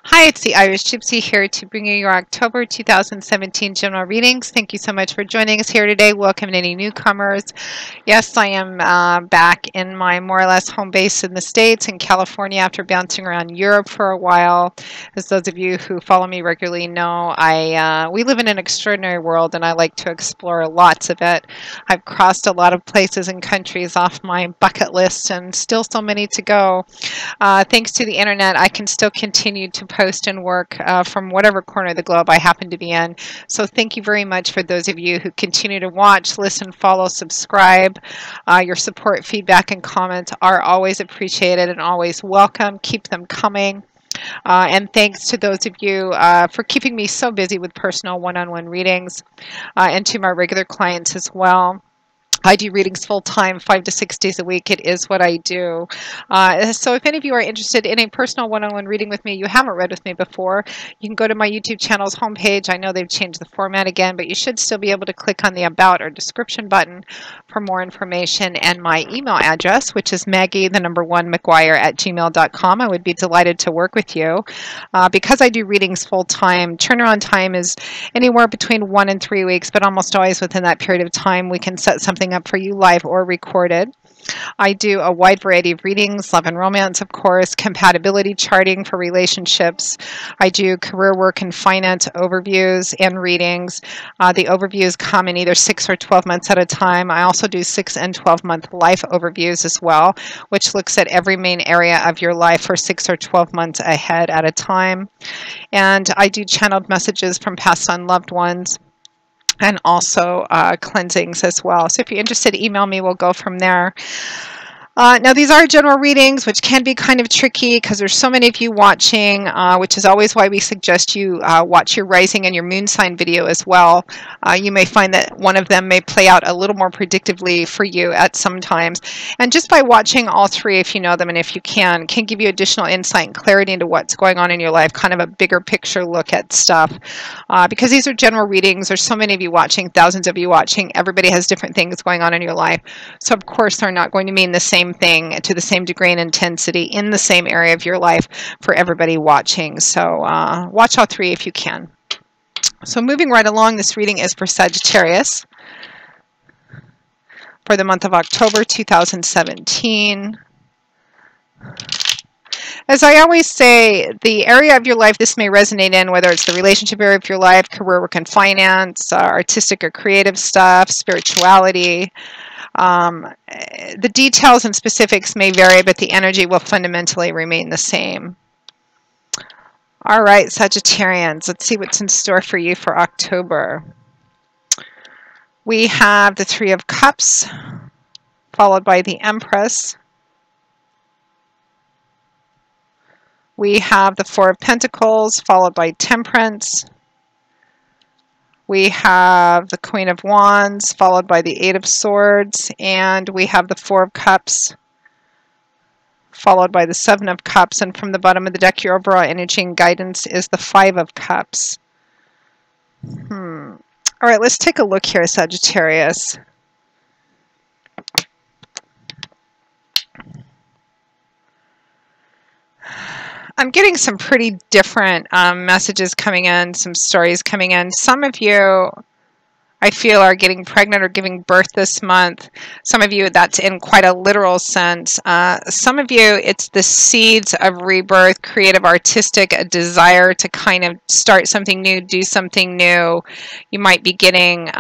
Hi, it's the Irish Gypsy here to bring you your October 2017 general readings. Thank you so much for joining us here today. Welcome to any newcomers. Yes, I am back in my more or less home base in the States in California after bouncing around Europe for a while. As those of you who follow me regularly know, we live in an extraordinary world and I like to explore lots of it. I've crossed a lot of places and countries off my bucket list and still so many to go. Thanks to the internet, I can still continue to post and work from whatever corner of the globe I happen to be in. So thank you very much for those of you who continue to watch, listen, follow, subscribe. Your support, feedback, and comments are always appreciated and always welcome. Keep them coming. And thanks to those of you for keeping me so busy with personal one-on-one readings and to my regular clients as well. I do readings full-time, 5 to 6 days a week. It is what I do. So if any of you are interested in a personal one-on-one reading with me, you haven't read with me before, you can go to my YouTube channel's homepage. I know they've changed the format again, but you should still be able to click on the About or Description button for more information and my email address, which is Maggie1McGuire@gmail.com. I would be delighted to work with you. Because I do readings full-time, turnaround time is anywhere between 1 and 3 weeks, but almost always within that period of time, we can set something up for you live or recorded. I do a wide variety of readings, love and romance, of course, compatibility charting for relationships. I do career work and finance overviews and readings. The overviews come in either 6 or 12 months at a time. I also do 6 and 12-month life overviews as well, which looks at every main area of your life for 6 or 12 months ahead at a time. And I do channeled messages from past unloved ones, and also cleansings as well. So if you're interested, email me. We'll go from there. Now, these are general readings, which can be kind of tricky because there's so many of you watching, which is always why we suggest you watch your rising and your moon sign video as well. You may find that one of them may play out a little more predictively for you at some times. And just by watching all three, if you know them and if you can give you additional insight and clarity into what's going on in your life, kind of a bigger picture look at stuff. Because these are general readings, there's so many of you watching, thousands of you watching, everybody has different things going on in your life. So of course they're not going to mean the same thing to the same degree and intensity in the same area of your life for everybody watching. So watch all three if you can. So moving right along, this reading is for Sagittarius for the month of October 2017. As I always say, the area of your life this may resonate in, whether it's the relationship area of your life, career, work, and finance, artistic or creative stuff, spirituality. The details and specifics may vary, but the energy will fundamentally remain the same. All right, Sagittarians, let's see what's in store for you for October. We have the Three of Cups, followed by the Empress. We have the Four of Pentacles, followed by Temperance. We have the Queen of Wands, followed by the Eight of Swords, and we have the Four of Cups, followed by the Seven of Cups, and from the bottom of the deck, your overall energy and guidance is the Five of Cups. All right, let's take a look here, Sagittarius. I'm getting some pretty different messages coming in, some stories coming in. Some of you, I feel, are getting pregnant or giving birth this month. Some of you, that's in quite a literal sense. Some of you, it's the seeds of rebirth, creative, artistic, a desire to kind of start something new, do something new. You might be getting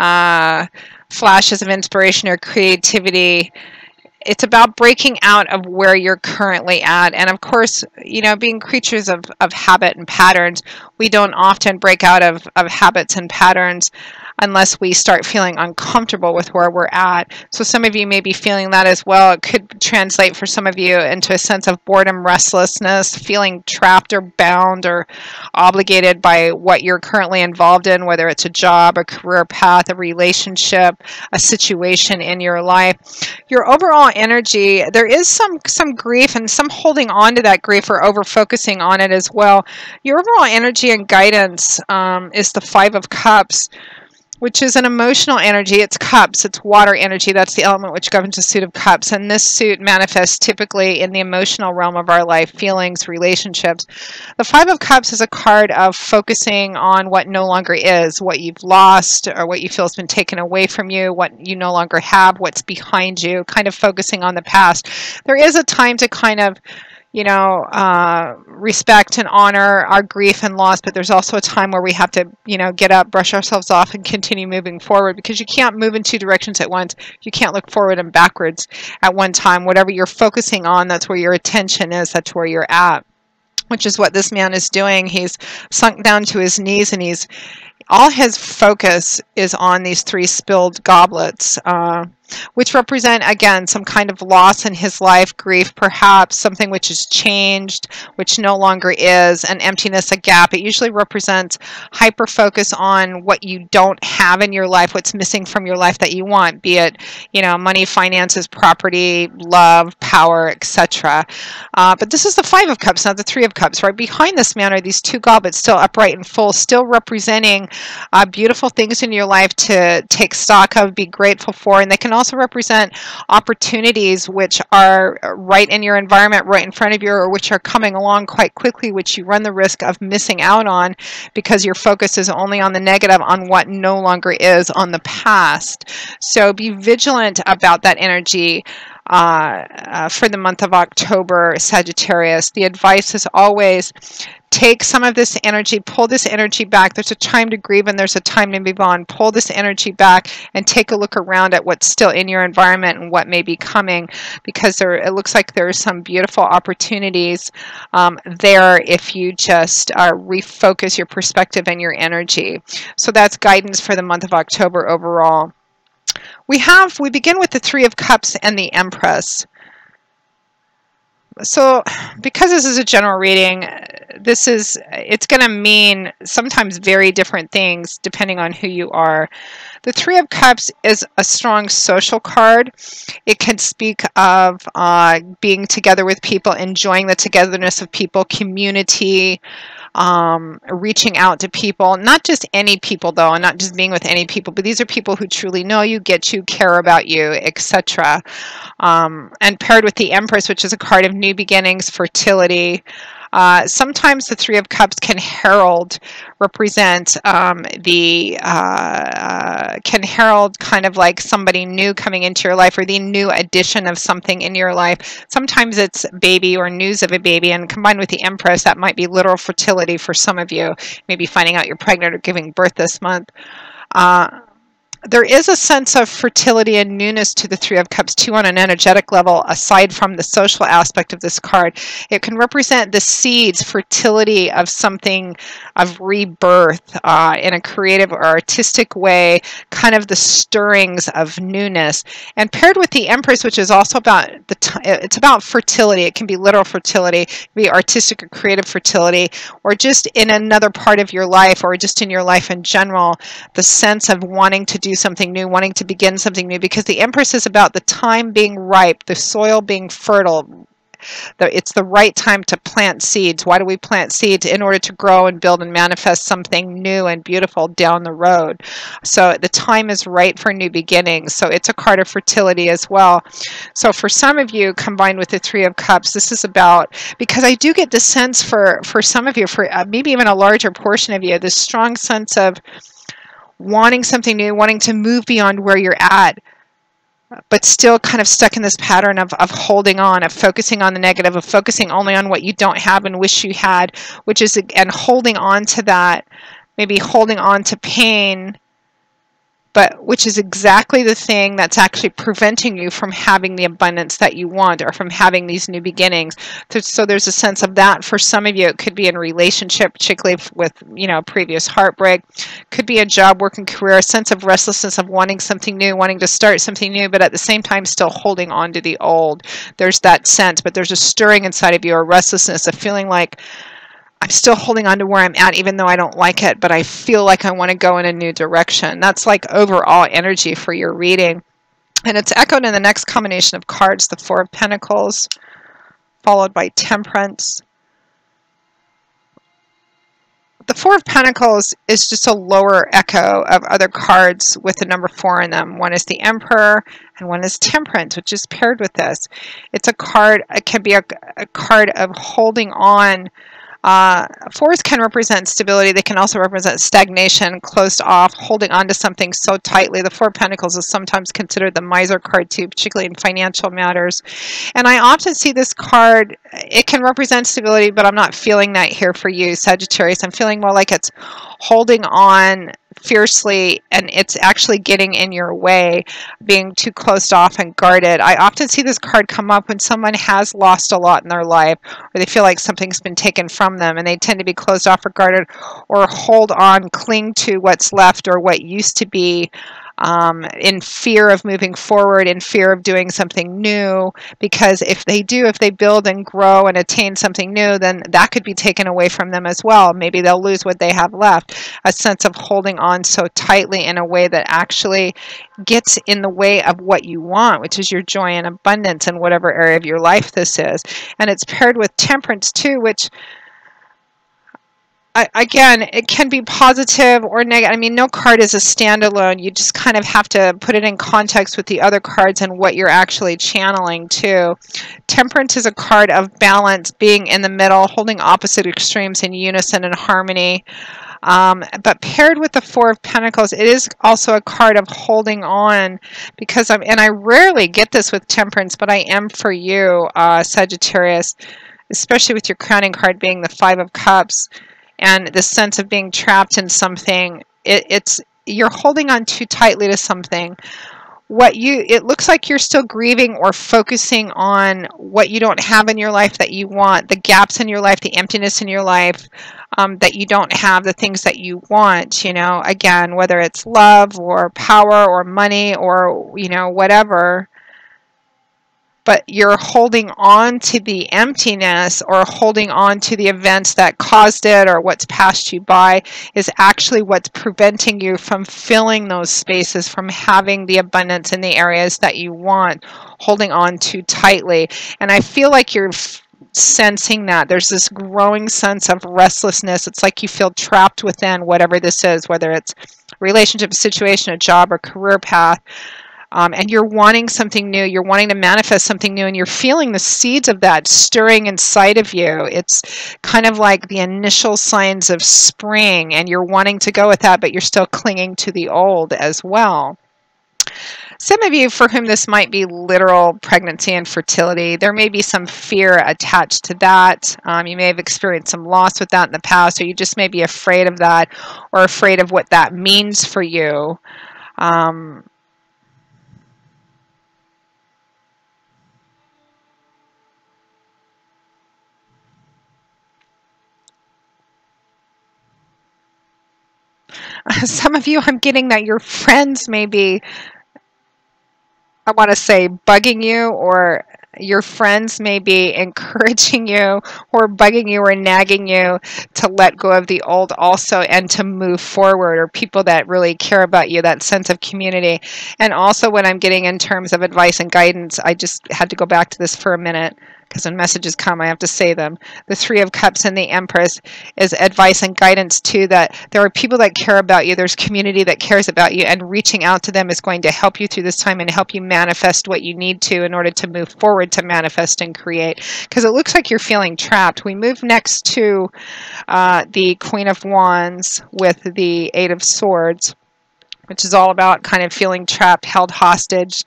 flashes of inspiration or creativity. It's about breaking out of where you're currently at. And of course, you know, being creatures of habit and patterns, we don't often break out of habits and patterns unless we start feeling uncomfortable with where we're at. So some of you may be feeling that as well. It could translate for some of you into a sense of boredom, restlessness, feeling trapped or bound or obligated by what you're currently involved in, whether it's a job, a career path, a relationship, a situation in your life. Your overall energy, there is some grief and some holding on to that grief or over focusing on it as well. Your overall energy and guidance is the Five of Cups, which is an emotional energy. It's cups, it's water energy. That's the element which governs the suit of cups. And this suit manifests typically in the emotional realm of our life, feelings, relationships. The Five of Cups is a card of focusing on what no longer is, what you've lost or what you feel has been taken away from you, what you no longer have, what's behind you, kind of focusing on the past. There is a time to kind of respect and honor our grief and loss, but there's also a time where we have to, get up, brush ourselves off, and continue moving forward, because you can't move in two directions at once. You can't look forward and backwards at one time. Whatever you're focusing on, that's where your attention is, that's where you're at, which is what this man is doing. He's sunk down to his knees, and all his focus is on these three spilled goblets, which represent, again, some kind of loss in his life, grief, perhaps something which has changed, which no longer is, an emptiness, a gap. It usually represents hyper focus on what you don't have in your life, what's missing from your life that you want, be it, money, finances, property, love, power, etc. But this is the Five of Cups, not the Three of Cups. Right behind this man are these two goblets, still upright and full, still representing beautiful things in your life to take stock of, be grateful for, and they can also represent opportunities which are right in your environment, right in front of you, or which are coming along quite quickly, which you run the risk of missing out on because your focus is only on the negative, on what no longer is, on the past. So be vigilant about that energy. For the month of October, Sagittarius. The advice is always take some of this energy, pull this energy back. There's a time to grieve and there's a time to move on. Pull this energy back and take a look around at what's still in your environment and what may be coming, because it looks like there are some beautiful opportunities there if you just refocus your perspective and your energy. So that's guidance for the month of October overall. We begin with the Three of Cups and the Empress. So because this is a general reading, it's going to mean sometimes very different things depending on who you are. The Three of Cups is a strong social card. It can speak of being together with people, enjoying the togetherness of people, community, reaching out to people, not just any people though, and not just being with any people, but these are people who truly know you, get you, care about you, etc. And paired with the Empress, which is a card of new beginnings, fertility. Sometimes the Three of Cups can represent can herald kind of like somebody new coming into your life, or the new addition of something in your life. Sometimes it's baby or news of a baby, and combined with the Empress, that might be literal fertility for some of you, maybe finding out you're pregnant or giving birth this month. There is a sense of fertility and newness to the Three of Cups too on an energetic level, aside from the social aspect of this card. It can represent the seeds, fertility of something, of rebirth in a creative or artistic way, kind of the stirrings of newness. And paired with the Empress, which is also about it's about fertility. It can be literal fertility, it can be artistic or creative fertility, or just in another part of your life, or just in your life in general, the sense of wanting to do something new, wanting to begin something new, because the Empress is about the time being ripe, the soil being fertile. It's the right time to plant seeds. Why do we plant seeds? In order to grow and build and manifest something new and beautiful down the road. So the time is right for new beginnings. So it's a card of fertility as well. So for some of you, combined with the Three of Cups, this is about, because I do get the sense for some of you, for maybe even a larger portion of you, this strong sense of wanting something new, wanting to move beyond where you're at, but still kind of stuck in this pattern of holding on, of focusing on the negative, of focusing only on what you don't have and wish you had, and holding on to that, maybe holding on to pain, but which is exactly the thing that's actually preventing you from having the abundance that you want, or from having these new beginnings. So there's a sense of that for some of you. It could be in a relationship, particularly with previous heartbreak. Could be a job, work, and career. A sense of restlessness, of wanting something new, wanting to start something new, but at the same time still holding on to the old. There's that sense, but there's a stirring inside of you, a restlessness, a feeling like, I'm still holding on to where I'm at, even though I don't like it, but I feel like I want to go in a new direction. That's like overall energy for your reading. And it's echoed in the next combination of cards, the Four of Pentacles, followed by Temperance, The Four of Pentacles is just a lower echo of other cards with the number 4 in them. One is the Emperor and one is Temperance, which is paired with this. It's a card, it can be a card of holding on. Fours can represent stability. They can also represent stagnation, closed off, holding on to something so tightly. The Four of Pentacles is sometimes considered the miser card too, particularly in financial matters. And I often see this card, it can represent stability, but I'm not feeling that here for you, Sagittarius. I'm feeling more like it's holding on fiercely and it's actually getting in your way, being too closed off and guarded. I often see this card come up when someone has lost a lot in their life, or they feel like something's been taken from them, and they tend to be closed off or guarded, or hold on, cling to what's left or what used to be, in fear of moving forward, in fear of doing something new, because if they build and grow and attain something new, then that could be taken away from them as well. Maybe they'll lose what they have left. A sense of holding on so tightly in a way that actually gets in the way of what you want, which is your joy and abundance in whatever area of your life this is. And it's paired with Temperance too, which again, it can be positive or negative. I mean, no card is a standalone. You just kind of have to put it in context with the other cards and what you're actually channeling too. Temperance is a card of balance, being in the middle, holding opposite extremes in unison and harmony. But paired with the Four of Pentacles, it is also a card of holding on, because and I rarely get this with Temperance, but I am for you, Sagittarius, especially with your crowning card being the Five of Cups. And this sense of being trapped in something, you're holding on too tightly to something. It looks like you're still grieving or focusing on what you don't have in your life that you want, the gaps in your life, the emptiness in your life, that you don't have, the things that you want, again, whether it's love or power or money or, whatever. But you're holding on to the emptiness, or holding on to the events that caused it, or what's passed you by, is actually what's preventing you from filling those spaces, from having the abundance in the areas that you want, holding on too tightly. And I feel like you're sensing that there's this growing sense of restlessness. It's like you feel trapped within whatever this is, whether it's a relationship, a situation, a job, or career path. And you're wanting something new, you're wanting to manifest something new, and you're feeling the seeds of that stirring inside of you. It's kind of like the initial signs of spring, and you're wanting to go with that, but you're still clinging to the old as well. Some of you for whom this might be literal pregnancy and fertility, there may be some fear attached to that. You may have experienced some loss with that in the past, or you just may be afraid of that, or afraid of what that means for you. Some of you, I'm getting that your friends may be, I want to say, bugging you, or your friends may be encouraging you or bugging you or nagging you to let go of the old also and to move forward, or people that really care about you, that sense of community. And also what I'm getting in terms of advice and guidance, I just had to go back to this for a minute, because when messages come, I have to say them. The Three of Cups and the Empress is advice and guidance too, that there are people that care about you, there's community that cares about you, and reaching out to them is going to help you through this time and help you manifest what you need to in order to move forward, to manifest and create. Because it looks like you're feeling trapped. We move next to the Queen of Wands with the Eight of Swords, which is all about kind of feeling trapped, held hostage,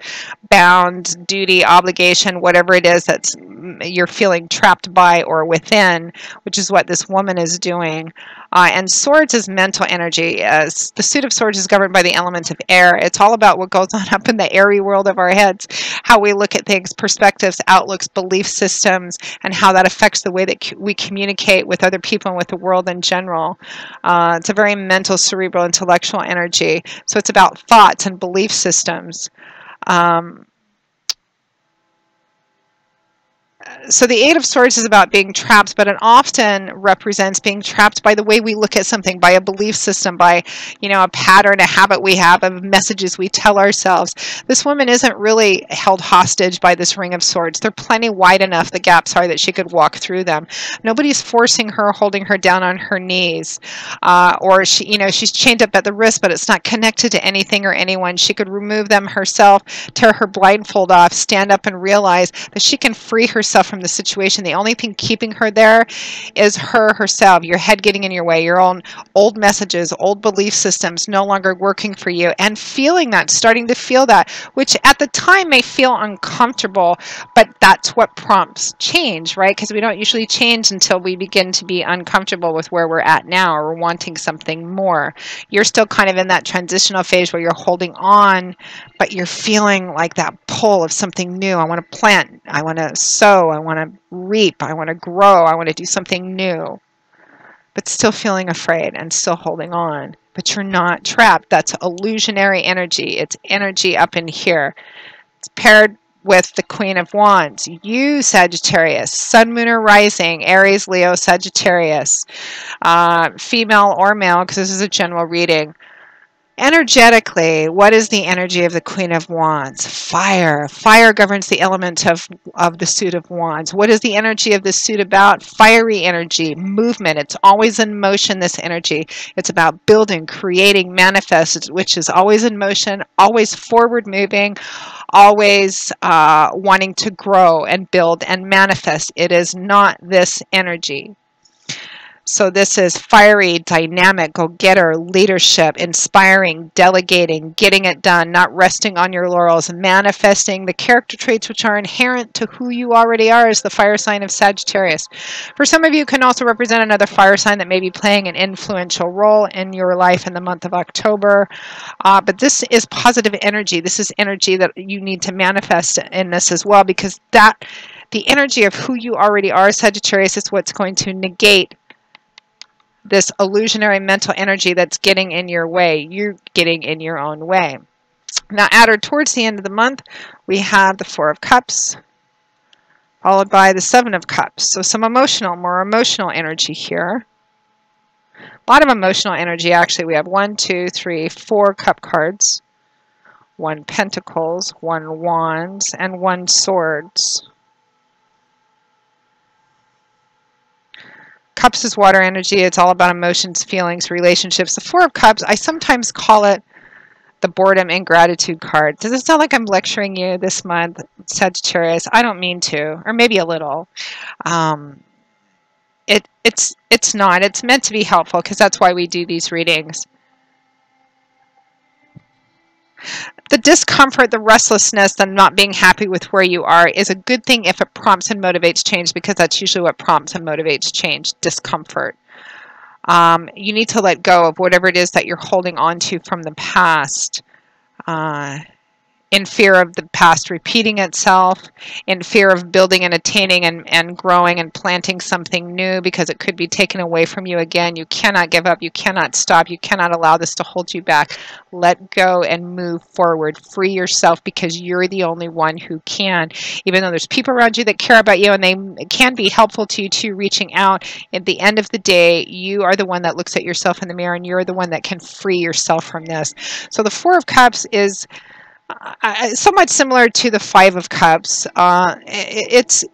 bound, duty, obligation, whatever it is that's you're feeling trapped by or within, which is what this woman is doing. And swords is mental energy. As the suit of swords is governed by the element of air. It's all about what goes on up in the airy world of our heads, how we look at things, perspectives, outlooks, belief systems, and how that affects the way that we communicate with other people and with the world in general. It's a very mental, cerebral, intellectual energy. So it's about thoughts and belief systems. So the Eight of Swords is about being trapped, but it often represents being trapped by the way we look at something, by a belief system, by, a pattern, a habit we have of messages we tell ourselves. This woman isn't really held hostage by this Ring of Swords. They're plenty wide enough, the gaps are, that she could walk through them. Nobody's forcing her, holding her down on her knees, or she's chained up at the wrist, but it's not connected to anything or anyone. She could remove them herself, tear her blindfold off, stand up and realize that she can free herself from the situation. The only thing keeping her there is herself, your head getting in your way, your own old messages, old belief systems no longer working for you, and feeling that, starting to feel that, which at the time may feel uncomfortable, but that's what prompts change, right? Because we don't usually change until we begin to be uncomfortable with where we're at now, or we're wanting something more. You're still kind of in that transitional phase where you're holding on, but you're feeling like that pull of something new. I want to plant, I want to sow, I want to reap, I want to grow, I want to do something new, but still feeling afraid and still holding on. But you're not trapped. That's illusionary energy. It's energy up in here. It's paired with the Queen of Wands. You, Sagittarius, Sun, Moon, or Rising, Aries, Leo, Sagittarius, female or male, because this is a general reading. Energetically, what is the energy of the Queen of Wands? Fire. Fire governs the element of the suit of Wands. What is the energy of this suit about? Fiery energy, movement. It's always in motion, this energy. It's about building, creating, manifest, which is always in motion, always forward moving, always wanting to grow and build and manifest. It is not this energy. So this is fiery, dynamic, go-getter, leadership, inspiring, delegating, getting it done, not resting on your laurels, manifesting the character traits which are inherent to who you already are as the fire sign of Sagittarius. For some of you, it can also represent another fire sign that may be playing an influential role in your life in the month of October. But this is positive energy. This is energy that you need to manifest in this as well, because the energy of who you already are, Sagittarius, is what's going to negate this illusionary mental energy that's getting in your way. You're getting in your own way. Now, at or towards the end of the month, we have the Four of Cups, followed by the Seven of Cups. So some more emotional energy here. A lot of emotional energy, actually. We have 1, 2, 3, 4 cup cards, 1 Pentacles, 1 Wands, and 1 Swords. Cups is water energy. It's all about emotions, feelings, relationships. The Four of Cups, I sometimes call it the boredom and gratitude card. Does it sound like I'm lecturing you this month, Sagittarius? I don't mean to, or maybe a little. It's not. It's meant to be helpful, because that's why we do these readings. The discomfort, the restlessness, the not being happy with where you are is a good thing if it prompts and motivates change, because that's usually what prompts and motivates change, discomfort. You need to let go of whatever it is that you're holding on to from the past. In fear of the past repeating itself, in fear of building and attaining and growing and planting something new, because it could be taken away from you again. You cannot give up. You cannot stop. You cannot allow this to hold you back. Let go and move forward. Free yourself, because you're the only one who can. Even though there's people around you that care about you and they can be helpful to you too, reaching out, at the end of the day, you are the one that looks at yourself in the mirror, and you're the one that can free yourself from this. So the Four of Cups is somewhat similar to the Five of Cups. It's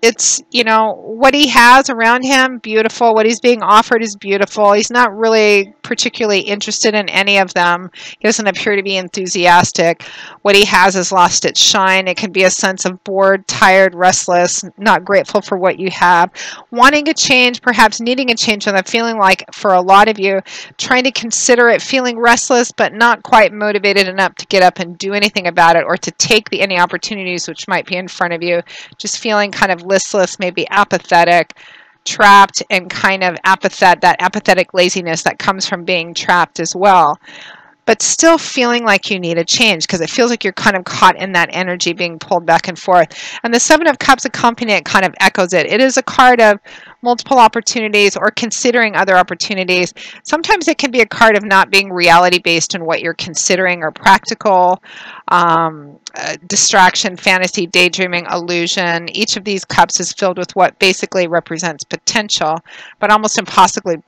what he has around him, beautiful. What he's being offered is beautiful. He's not really particularly interested in any of them. He doesn't appear to be enthusiastic. What he has has lost its shine. It can be a sense of bored, tired, restless, not grateful for what you have, wanting a change, perhaps needing a change. And I'm feeling like, for a lot of you, trying to consider it, feeling restless, but not quite motivated enough to get up and do anything about it, or to take any opportunities which might be in front of you. Just feeling kind of listless, maybe apathetic, trapped, and kind of that apathetic laziness that comes from being trapped as well. But still feeling like you need a change, because it feels like you're kind of caught in that energy being pulled back and forth. And the Seven of Cups accompanying it kind of echoes it. It is a card of multiple opportunities or considering other opportunities. Sometimes it can be a card of not being reality based in what you're considering or practical, distraction, fantasy, daydreaming, illusion. Each of these cups is filled with what basically represents potential, but almost impossibly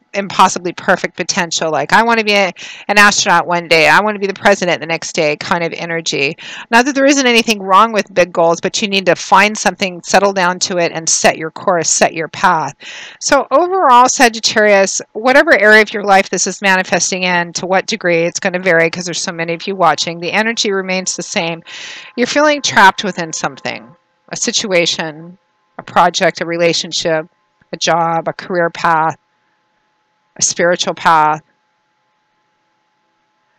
perfect potential. Like, I want to be an astronaut one day, I want to be the president the next day kind of energy. Not that there isn't anything wrong with big goals, but you need to find something, settle down to it, and set your course, set your path. So overall, Sagittarius, whatever area of your life this is manifesting in, to what degree, it's going to vary because there's so many of you watching, the energy remains the same. You're feeling trapped within something, a situation, a project, a relationship, a job, a career path, a spiritual path.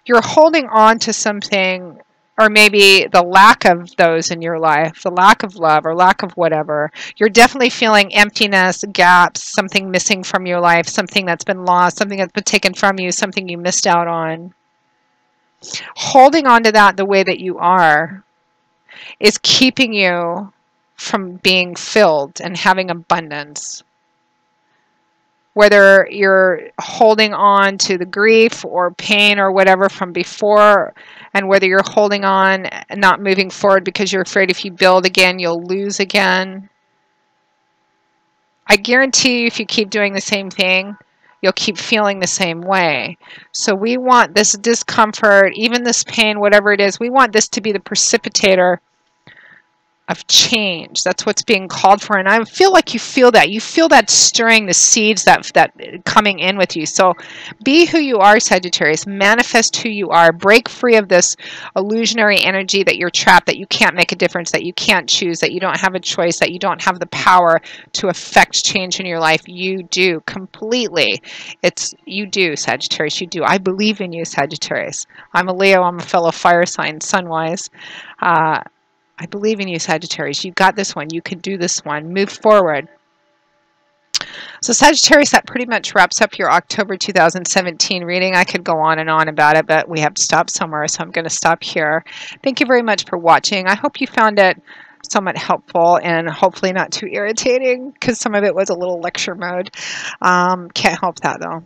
You're holding on to something, or maybe the lack of those in your life, the lack of love or lack of whatever. You're definitely feeling emptiness, gaps, something missing from your life, something that's been lost, something that's been taken from you, something you missed out on. Holding on to that the way that you are is keeping you from being filled and having abundance. Whether you're holding on to the grief or pain or whatever from before, and whether you're holding on and not moving forward because you're afraid if you build again, you'll lose again. I guarantee you, if you keep doing the same thing, you'll keep feeling the same way. So we want this discomfort, even this pain, whatever it is, we want this to be the precipitator of change. That's what's being called for. And I feel like you feel that. You feel that stirring the seeds that coming in with you. So be who you are, Sagittarius. Manifest who you are. Break free of this illusionary energy that you're trapped, that you can't make a difference, that you can't choose, that you don't have a choice, that you don't have the power to affect change in your life. You do completely. You do, Sagittarius. You do. I believe in you, Sagittarius. I'm a Leo. I'm a fellow fire sign, sun-wise. I believe in you, Sagittarius. You got this one. You can do this one. Move forward. So Sagittarius, that pretty much wraps up your October 2017 reading. I could go on and on about it, but we have to stop somewhere, so I'm going to stop here. Thank you very much for watching. I hope you found it somewhat helpful and hopefully not too irritating, because some of it was a little lecture mode. Can't help that, though.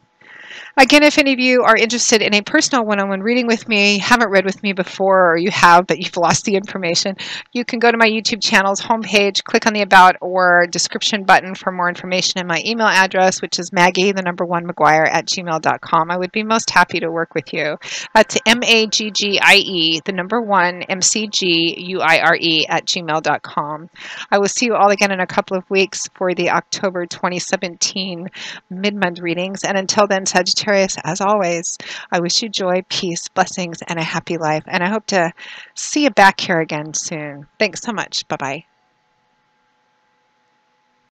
Again, if any of you are interested in a personal one-on-one reading with me, haven't read with me before, or you have, but you've lost the information, you can go to my YouTube channel's homepage, click on the About or description button for more information, and my email address, which is Maggie1McGuire@gmail.com. I would be most happy to work with you. That's MAGGIE, MCGUIRE@gmail.com. I will see you all again in a couple of weeks for the October 2017 mid-month readings. And until then, Sagittarius, as always, I wish you joy, peace, blessings, and a happy life. And I hope to see you back here again soon. Thanks so much. Bye-bye.